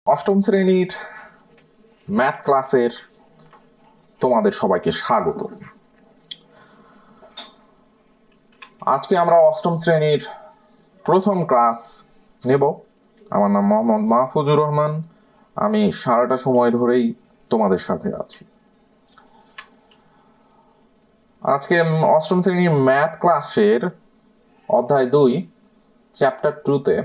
অষ্টম শ্রেণীর ম্যাথ ক্লাসের তোমাদের সবাইকে স্বাগত। আজকে আমরা অষ্টম শ্রেণীর প্রথম ক্লাস নেব। আমার নাম মোহাম্মদ মাহফুজুর রহমান। আমি সারাটা সময় ধরেই তোমাদের সাথে আছি। আজকে অষ্টম শ্রেণীর ম্যাথ ক্লাসের অধ্যায় 2 চ্যাপ্টার 2-তে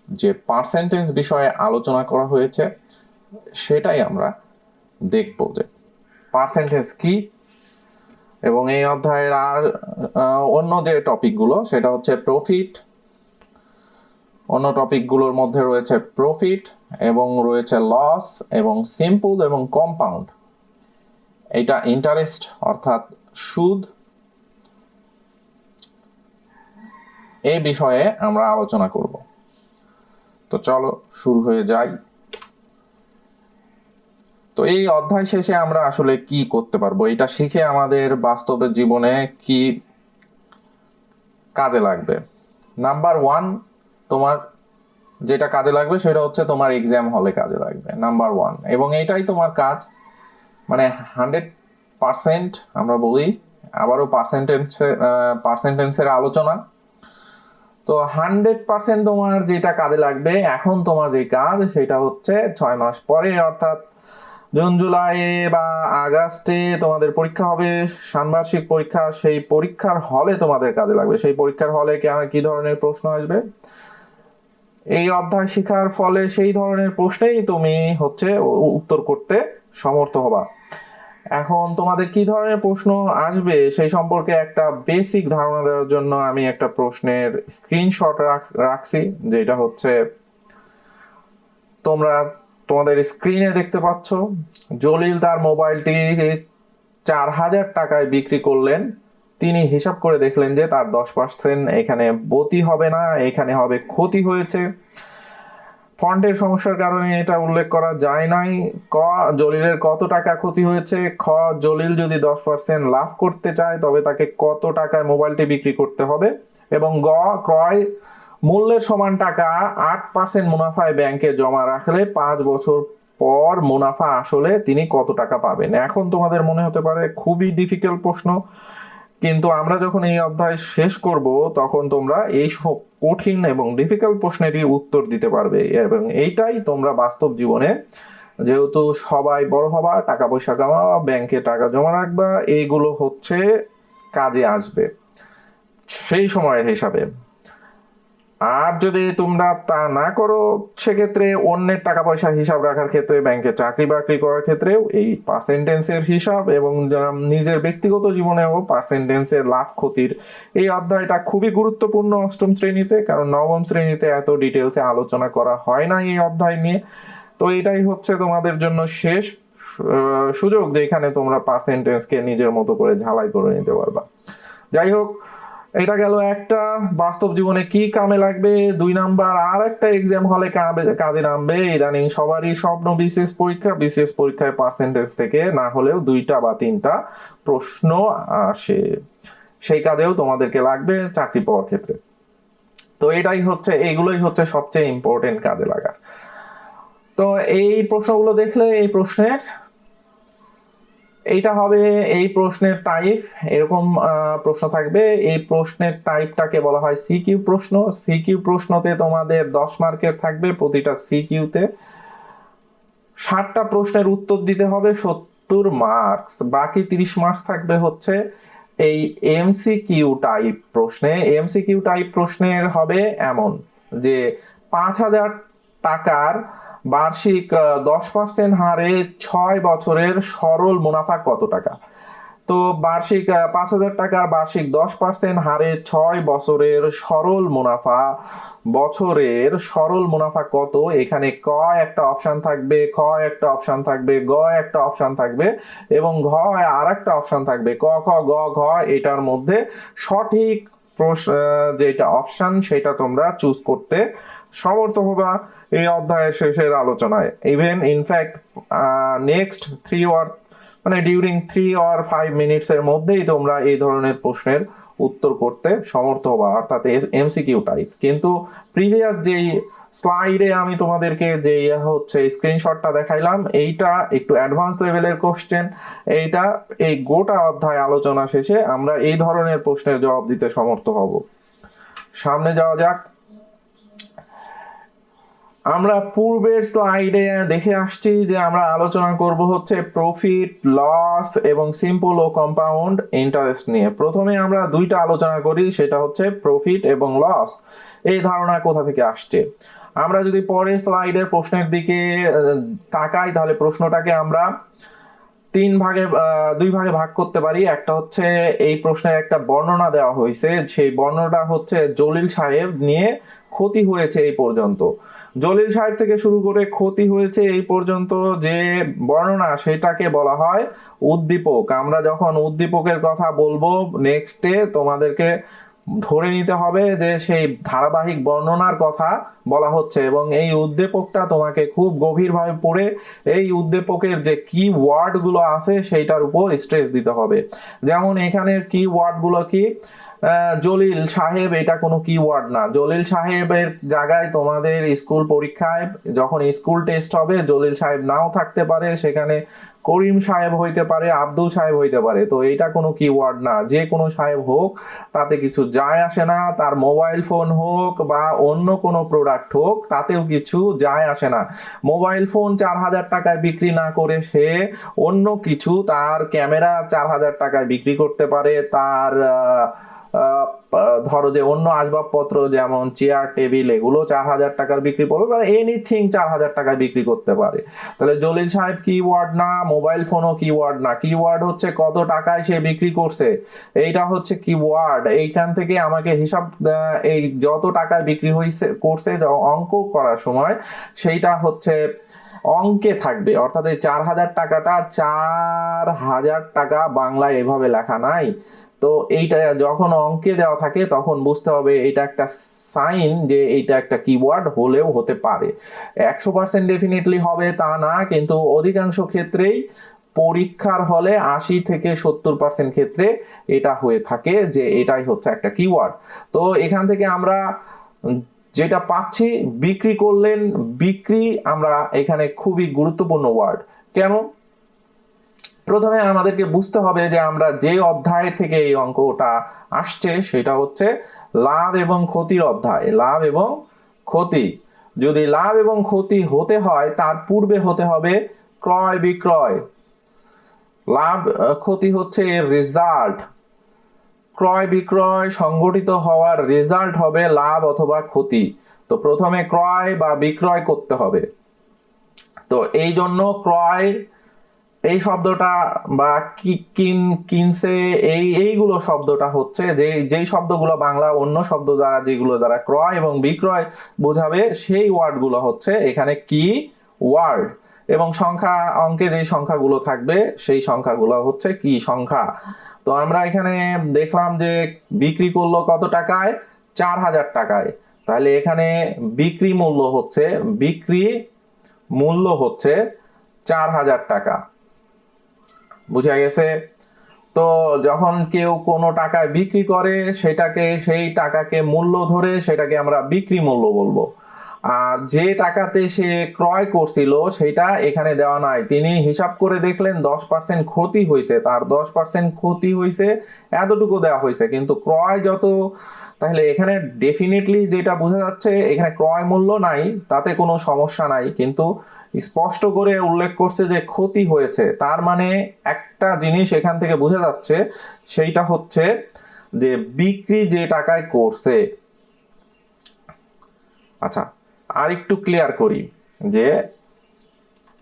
যে পার্সেন্টেজ বিষয়ে আলোচনা করা হয়েছে সেটাই আমরা দেখব, যে পার্সেন্টেজ কি, এবং এই অধ্যায়ের আর অন্য যে টপিকগুলো সেটা হচ্ছে প্রফিট। অন্য টপিকগুলোর মধ্যে রয়েছে প্রফিট এবং রয়েছে লস এবং সিম্পল এবং কম্পাউন্ড। এটা ইন্টারেস্ট অর্থাৎ সুদ, এই বিষয়ে আমরা আলোচনা করব। তো চলো শুরু হয়ে যাই। তো এই অধ্যায় শেষে আমরা আসলে কি করতে পারবো, এটা শিখে আমাদের বাস্তবের জীবনে কি কাজে লাগবে। নাম্বার 1, তোমার যেটা কাজে লাগবে সেটা হচ্ছে তোমার এক্সাম হলে কাজে লাগবে, নাম্বার 1। এবং এটাই তোমার কাজ, মানে 100% আমরা বলি, আবারও পার্সেন্টেন্সের আলোচনা। তো 100% তোমার যেটা কাজে লাগবে, এখন তোমার যে কাজ সেটা হচ্ছে 6 মাস পরে অর্থাৎ জুন জুলাই বা আগস্টে তোমাদের পরীক্ষা হবে, ষান্মাসিক পরীক্ষা। সেই পরীক্ষার হলে তোমাদের কাজে লাগবে। সেই পরীক্ষার হলে কি ধরনের প্রশ্ন আসবে, এই অধ্যায় শেখার ফলে সেই ধরনের প্রশ্নেই তুমি উত্তর করতে সমর্থ হবা। এখন তোমাদের কি ধরনের প্রশ্ন আসবে সেই সম্পর্কে একটা বেসিক ধারণা দেওয়ার জন্য আমি একটা প্রশ্নের স্ক্রিনশট রাখছি, যেটা হচ্ছে তোমরা তোমাদের স্ক্রিনে দেখতে পাচ্ছ। জলিল তার মোবাইলটি 4,000 টাকায় বিক্রি করলেন। তিনি হিসাব করে দেখলেন যে তার 10% এখানে বতি হবে না, এখানে হবে ক্ষতি হয়েছে। ফন্টের সমস্যার কারণে এটা উল্লেখ করা যায় নাই। ক, জলিলের কত টাকা ক্ষতি হয়েছে। খ, জলিল যদি 10% লাভ করতে চায় তবে তাকে কত টাকায় মোবাইলটি বিক্রি করতে হবে। এবং গ, ক্রয় মূল্যের সমান টাকা 8% মুনাফায় ব্যাংকে জমা রাখলে 5 বছর পর মুনাফা আসলে তিনি কত টাকা পাবেন। এখন তোমাদের মনে হতে পারে খুবই ডিফিকাল্ট প্রশ্ন, কিন্তু আমরা যখন এই অধ্যায় শেষ করব তখন তোমরা এই সব কঠিন এবং ডিফিকাল্ট প্রশ্নেরই উত্তর দিতে পারবে। এবং এইটাই তোমরা বাস্তব জীবনে, যেহেতু সবাই বড় হবা, টাকা পয়সা কামাবা, ব্যাংকে টাকা জমা রাখবা, এইগুলো কাজে আসবে সেই সময়ের হিসাবে। আর যদি তোমরা তা না করো, সেক্ষেত্রে অন্যের টাকা পয়সা হিসাব রাখার ক্ষেত্রে, ব্যাংকে চাকরি বাকরি করার ক্ষেত্রেও এই পার্সেন্টেন্সের হিসাব এবং নিজের ব্যক্তিগত জীবনেও পার্সেন্টেন্সের লাভ ক্ষতির এই অধ্যায়টা খুবই গুরুত্বপূর্ণ অষ্টম শ্রেণীতে, কারণ নবম শ্রেণীতে এত ডিটেলসে আলোচনা করা হয় না এই অধ্যায় নিয়ে। তো এটাই হচ্ছে তোমাদের জন্য শেষ সুযোগ, যেখানে তোমরা পার্সেন্টেন্সকে নিজের মতো করে ঝালাই করে নিতে পারবা। যাই হোক, এটা গেল একটা বাস্তব জীবনে কি কামে লাগবে। 2 নাম্বার, আর একটা এক্সাম হলে কাজে নামবে। ইদানিং সবারই স্বপ্ন বিসিএস পরীক্ষা। বিসিএস পরীক্ষায় পার্সেন্টেজ থেকে না হলেও 2টা বা 3টা প্রশ্ন আসে, সেই কাজেও তোমাদেরকে লাগবে চাকরি পাওয়ার ক্ষেত্রে। তো এইগুলোই হচ্ছে সবচেয়ে ইম্পর্টেন্ট কাজে লাগা। তো এই প্রশ্নগুলো দেখলে এই প্রশ্নের এইটা হবে, এই প্রশ্নের টাইপ এরকম প্রশ্ন থাকবে। এই প্রশ্নের টাইপটাকে বলা হয় সিকিউ প্রশ্ন। সিকিউ প্রশ্নতে তোমাদের 10 মার্কের থাকবে, প্রতিটা সিকিউতে 60টা প্রশ্নের উত্তর দিতে হবে, 70 মার্কস। বাকি 30 মার্কস থাকবে হচ্ছে এই এমসিকিউ টাইপ প্রশ্নে। এমসিকিউ টাইপ প্রশ্নের হবে এমন যে 5,000 টাকার বার্ষিক 10% হারে 6 বছরের সরল মুনাফা কত টাকা। তো বার্ষিক 5,000 টাকার বার্ষিক 10% হারে 6 বছরের সরল মুনাফা, বছরের সরল মুনাফা কত। এখানে ক একটা অপশন থাকবে, খ একটা অপশন থাকবে, গ একটা অপশন থাকবে এবং ঘ আর একটা অপশন থাকবে। ক, খ, গ, ঘ, এটার মধ্যে সঠিক যেটা অপশন সেটা তোমরা চুজ করতে সমর্থ হবা এই অধ্যায়ের শেষের আলোচনায়। Even in fact next 3 during 3 or 5 minutes এর মধ্যেই তোমরা এই ধরনের প্রশ্নের উত্তর করতে সমর্থ হবা, অর্থাৎ এমসিকিউ টাইপ। কিন্তু প্রিভিয়াস যেই স্লাইডে আমি তোমাদেরকে যে হচ্ছে স্ক্রিনশটটা দেখাইলাম, এইটা একটু অ্যাডভান্স লেভেলের কোশ্চেন। এইটা এই গোটা অধ্যায় আলোচনা শেষে আমরা এই ধরনের প্রশ্নের জবাব দিতে সমর্থ হব। সামনে যাওয়া যাক। আমরা পূর্বের স্লাইডে দেখে আসছি যে আমরা আলোচনা করব হচ্ছে প্রফিট, লস এবং সিম্পল ও কম্পাউন্ড ইন্টারেস্ট নিয়ে। প্রথমে আমরা দুইটা আলোচনা করি, সেটা হচ্ছে প্রফিট এবং লস। এই ধারণা কোথা থেকে আসছে? আমরা যদি পরের স্লাইডের প্রশ্নের দিকে তাকাই, তাহলে প্রশ্নটাকে আমরা দুই ভাগে ভাগ করতে পারি। একটা হচ্ছে এই প্রশ্নের একটা বর্ণনা দেওয়া হয়েছে, সেই বর্ণনাটা হচ্ছে জলিল সাহেব নিয়ে ক্ষতি হয়েছে এই পর্যন্ত। জলিল সাহেব থেকে শুরু করে ক্ষতি হয়েছে এই পর্যন্ত যে বর্ণনা, সেটাকে বলা হয় উদ্দীপক। আমরা যখন উদ্দীপকের কথা বলবো নেক্সটে, তোমাদেরকে ধরে নিতে হবে যে সেই ধারাবাহিক বর্ণনার কথা বলা হচ্ছে, এবং এই উদ্দীপকটা তোমাকে খুব গভীরভাবে পড়ে এই উদ্দীপকের যে কি ওয়ার্ডগুলো আছে সেইটার উপর স্ট্রেস দিতে হবে। যেমন এখানের কি ওয়ার্ডগুলো কি? জলিল সাহেব, এটা কোনো কি ওয়ার্ড না। জলিল সাহেবের জায়গায় তোমাদের স্কুল পরীক্ষায় যখন স্কুল টেস্ট হবে, জলিল সাহেব নাও থাকতে পারে, সেখানে করিম সাহেব হইতে পারে, আব্দুল সাহেব হইতে পারে। তো এটা কোনো কি ওয়ার্ড না। যে কোনো সাহেব হোক, তাতে কিছু যায় আসে না। তার মোবাইল ফোন হোক বা অন্য কোনো প্রোডাক্ট হোক, তাতেও কিছু যায় আসে না। মোবাইল ফোন 4,000 টাকায় বিক্রি না করে সে অন্য কিছু, তার ক্যামেরা 4,000 টাকায় বিক্রি করতে পারে, তার ধরো যে অন্য আসবাবপত্র যেমন চেয়ার, টেবিল, এগুলো 4,000 টাকার বিক্রি করবে, বা এনিথিং 4,000 টাকায় বিক্রি করতে পারে। তাহলে জলিল সাহেব কিওয়ার্ড না, মোবাইল ফোনও কিওয়ার্ড না। কিওয়ার্ড হচ্ছে কত টাকায় সে বিক্রি করছে, এইটা হচ্ছে কিওয়ার্ড। এইখান থেকে আমাকে হিসাব, এই যত টাকায় বিক্রি হয়েছে করছে অঙ্ক করার সময় সেইটা হচ্ছে অঙ্কে থাকবে। অর্থাৎ এই 4,000 টাকাটা 4,000 টাকা বাংলায় এভাবে লেখা নাই। তো এইটা যখন অঙ্কে দেওয়া থাকে তখন বুঝতে হবে এটা একটা সাইন যে এইটা একটা কিওয়ার্ড হলেও হতে পারে। 100% ডেফিনেটলি হবে তা না, কিন্তু অধিকাংশ ক্ষেত্রেই পরীক্ষার হলে 80 থেকে 70% ক্ষেত্রে এটা হয়ে থাকে যে এটাই হচ্ছে একটা কিওয়ার্ড। তো এখান থেকে আমরা যেটা পাচ্ছি, বিক্রি করলেন, বিক্রি আমরা এখানে খুবই গুরুত্বপূর্ণ ওয়ার্ড। কেন? প্রথমে আমাদেরকে বুঝতে হবে যে আমরা যে অধ্যায় থেকে এই অঙ্কটা আসছে সেটা হচ্ছে লাভ এবং ক্ষতির অধ্যায়। লাভ এবং ক্ষতি। যদি লাভ এবং ক্ষতি হতে হয়, তার পূর্বে হতে হবে ক্রয় বিক্রয়। লাভ ক্ষতি হচ্ছে এর রেজাল্ট। ক্রয় বিক্রয় সংগঠিত হওয়ার রেজাল্ট হবে লাভ অথবা ক্ষতি। তো প্রথমে ক্রয় বা বিক্রয় করতে হবে। তো এই জন্য ক্রয় এই শব্দটা বা কিনছে, এইগুলো শব্দটা হচ্ছে যেই শব্দগুলো বাংলা অন্য শব্দ দ্বারা, যেগুলো দ্বারা ক্রয় এবং বিক্রয় বোঝাবে, সেই ওয়ার্ডগুলো হচ্ছে এখানে কি ওয়ার্ড। এবং সংখ্যা, অঙ্কে যে সংখ্যাগুলো থাকবে সেই সংখ্যাগুলো হচ্ছে কি সংখ্যা। তো আমরা এখানে দেখলাম যে বিক্রি করলো কত টাকায়? 4,000 টাকায়। তাহলে এখানে বিক্রি মূল্য হচ্ছে 4,000 টাকা। বুঝা গেছে? তো যখন কেউ কোনো টাকায় বিক্রি করে, সেই টাকাকে মূল্য ধরে সেটাকে আমরা বিক্রি মূল্য বলবো। আর যে টাকাতে সে ক্রয় করছিল সেটা এখানে দেওয়া নাই। তিনি হিসাব করে দেখলেন 10% ক্ষতি হয়েছে, তার 10% ক্ষতি হয়েছে, এতটুকু দেওয়া হয়েছে। কিন্তু ক্রয় যত, তাহলে এখানে ডেফিনেটলি যেটা বোঝা যাচ্ছে, এখানে ক্রয় মূল্য নাই, তাতে কোনো সমস্যা নাই, কিন্তু স্পষ্ট করে উল্লেখ করছে যে ক্ষতি হয়েছে। তার মানে একটা জিনিস এখান থেকে বোঝা যাচ্ছে, সেইটা হচ্ছে যে বিক্রি যে টাকায় করছে। আচ্ছা, আর একটু ক্লিয়ার করি যে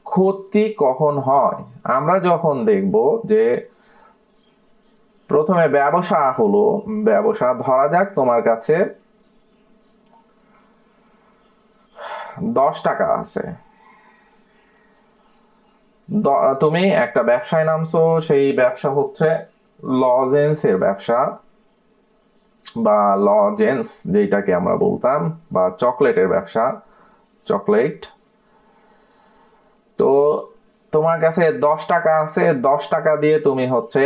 ক্ষতি কখন হয়। আমরা যখন দেখব যে প্রথমে ব্যবসা হলো, ব্যবসা ধরা যাক তোমার কাছে 10 টাকা আছে, তুমি একটা ব্যবসায় নামছো, সেই ব্যবসা হচ্ছে লজেন্সের ব্যবসা বা লজেন্স যেটাকে আমরা বলতাম, বা চকলেটের ব্যবসা, চকলেট। তো তোমার কাছে 10 টাকা আছে, 10 টাকা দিয়ে তুমি হচ্ছে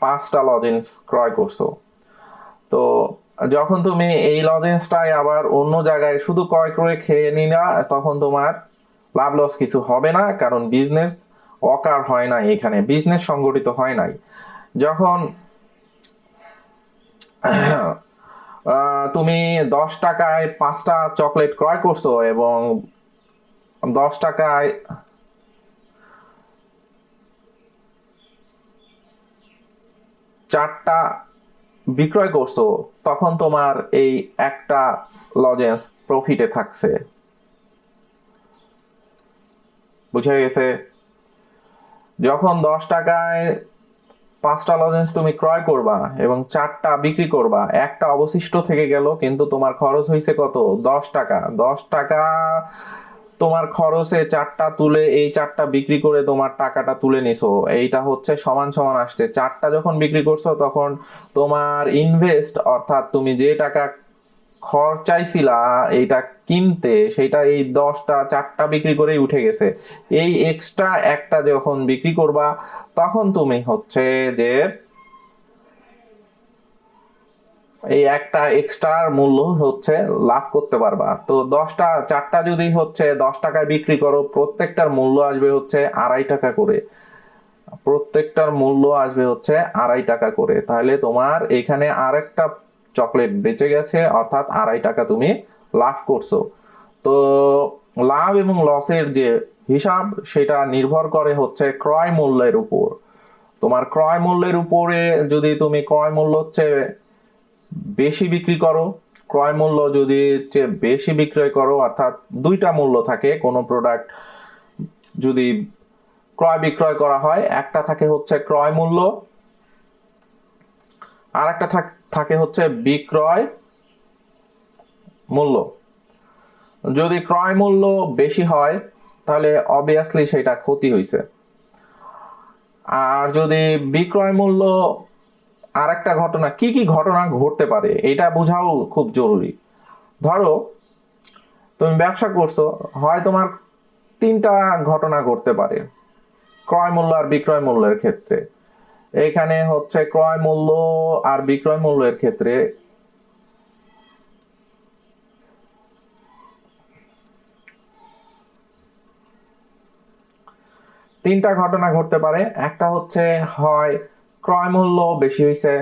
5টা লজেন্স ক্রয় করছো। তো যখন তুমি এই লজেন্সটাই আবার অন্য জায়গায় শুধু ক্রয় করে খেয়ে নিলা, তখন তোমার লাভ লস কিছু হবে না, কারণ বিজনেস অকার হয় নাই, এখানে বিজনেস সংগঠিত হয় নাই। যখন তুমি 10 টাকায় 5টা চকলেট ক্রয় করছো এবং 10 টাকায় 4টা বিক্রয় করছো, তখন তোমার এই একটা লজেন্স প্রফিটে থাকছে। বুঝে গেছে? যখন 10 টাকায় 5টা লজেন্স তুমি ক্রয় করবা এবং 4টা বিক্রি করবা, একটা অবশিষ্ট থেকে গেল, কিন্তু তোমার খরচ হয়েছে কত? 10 টাকা। 10 টাকা তোমার খরচে 4টা তুলে এই 4টা বিক্রি করে তোমার টাকাটা তুলে নিছো, এইটা হচ্ছে সমান সমান আসছে। 4টা যখন বিক্রি করছো তখন তোমার ইনভেস্ট, অর্থাৎ তুমি যে টাকা খরচাইছিলা এইটা কিনতে, সেটা এই 4টা বিক্রি করেই উঠে গেছে। এই এক্সট্রা একটা যখন বিক্রি করবা, তখন তুমি হচ্ছে যে এই একটা এক্সট্রার মূল্য হচ্ছে লাভ করতে পারবা। তো 4টা যদি হচ্ছে 10 টাকায় বিক্রি করো, প্রত্যেকটার মূল্য আসবে হচ্ছে 2.5 টাকা করে। প্রত্যেকটার মূল্য আসবে হচ্ছে 2.5 টাকা করে। তাহলে তোমার এখানে আরেকটা চকলেট বেঁচে গেছে, অর্থাৎ 2.5 টাকা তুমি লাভ করছো। তো লাভ এবং লসের যে হিসাব, সেটা নির্ভর করে হচ্ছে ক্রয় মূল্যের উপর। তোমার ক্রয় মূল্যের উপরে যদি তুমি ক্রয় মূল্য হচ্ছে বেশি বিক্রি করো, ক্রয় মূল্য যদি বেশি বিক্রয় করো, অর্থাৎ দুইটা মূল্য থাকে কোনো প্রোডাক্ট যদি ক্রয় বিক্রয় করা হয়, একটা থাকে হচ্ছে ক্রয় মূল্য, আর একটা থাকে হচ্ছে বিক্রয় মূল্য। যদি ক্রয় মূল্য বেশি হয় তাহলে অবভিয়াসলি সেটা ক্ষতি হয়েছে। আর যদি বিক্রয় মূল্য, আর একটা ঘটনা, কি কি ঘটনা ঘটতে পারে এটা বোঝাও খুব জরুরি। ধরো তুমি ব্যবসা করছো, হয় তোমার 3টা ঘটনা ঘটতে পারে ক্রয় মূল্য আর বিক্রয় মূল্যের ক্ষেত্রে। এখানে হচ্ছে ক্রয় মূল্য আর বিক্রয় মূল্যের ক্ষেত্রে 3টা ঘটনা ঘটতে পারে। একটা হচ্ছে হয় ক্রয় মূল্য বেশি হয়েছে,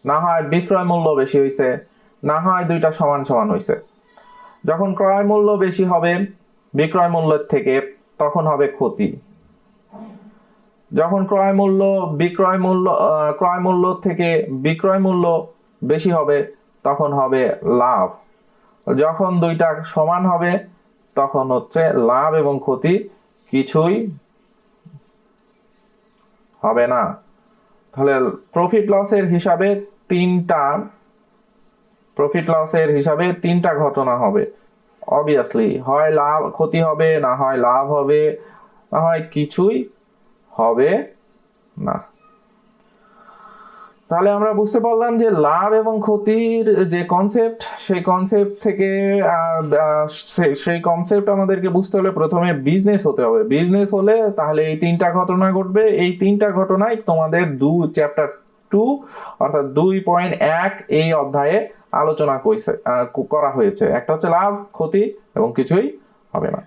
না হয় বিক্রয় মূল্য বেশি হয়েছে, না হয় দুইটা সমান সমান হয়েছে। যখন ক্রয় মূল্য বেশি হবে বিক্রয় মূল্যের থেকে, তখন হবে ক্ষতি। যখন ক্রয় মূল্য থেকে বিক্রয় মূল্য বেশি হবে, তখন হবে লাভ। যখন দুইটা সমান হবে, তখন হচ্ছে লাভ এবং ক্ষতি কিছুই হবে না। তাহলে তিনটা প্রফিট লসের হিসাবে 3টা ঘটনা হবে। অবভিয়াসলি হয় লাভ ক্ষতি হবে, না হয় লাভ হবে, না হয় কিছুই হবে না। তাহলে আমরা বুঝতে পারলাম যে লাভ এবং ক্ষতির যে কনসেপ্ট, সেই কনসেপ্ট থেকে সেই কনসেপ্ট আমাদেরকে বুঝতে হলে প্রথমে বিজনেস হতে হবে। বিজনেস হলে তাহলে এই 3টা ঘটনা ঘটবে। এই 3টা ঘটনাই তোমাদের চ্যাপ্টার 2 অর্থাৎ 2.1 এই অধ্যায়ে আলোচনা করা হয়েছে। একটা হচ্ছে লাভ, ক্ষতি এবং কিছুই হবে না।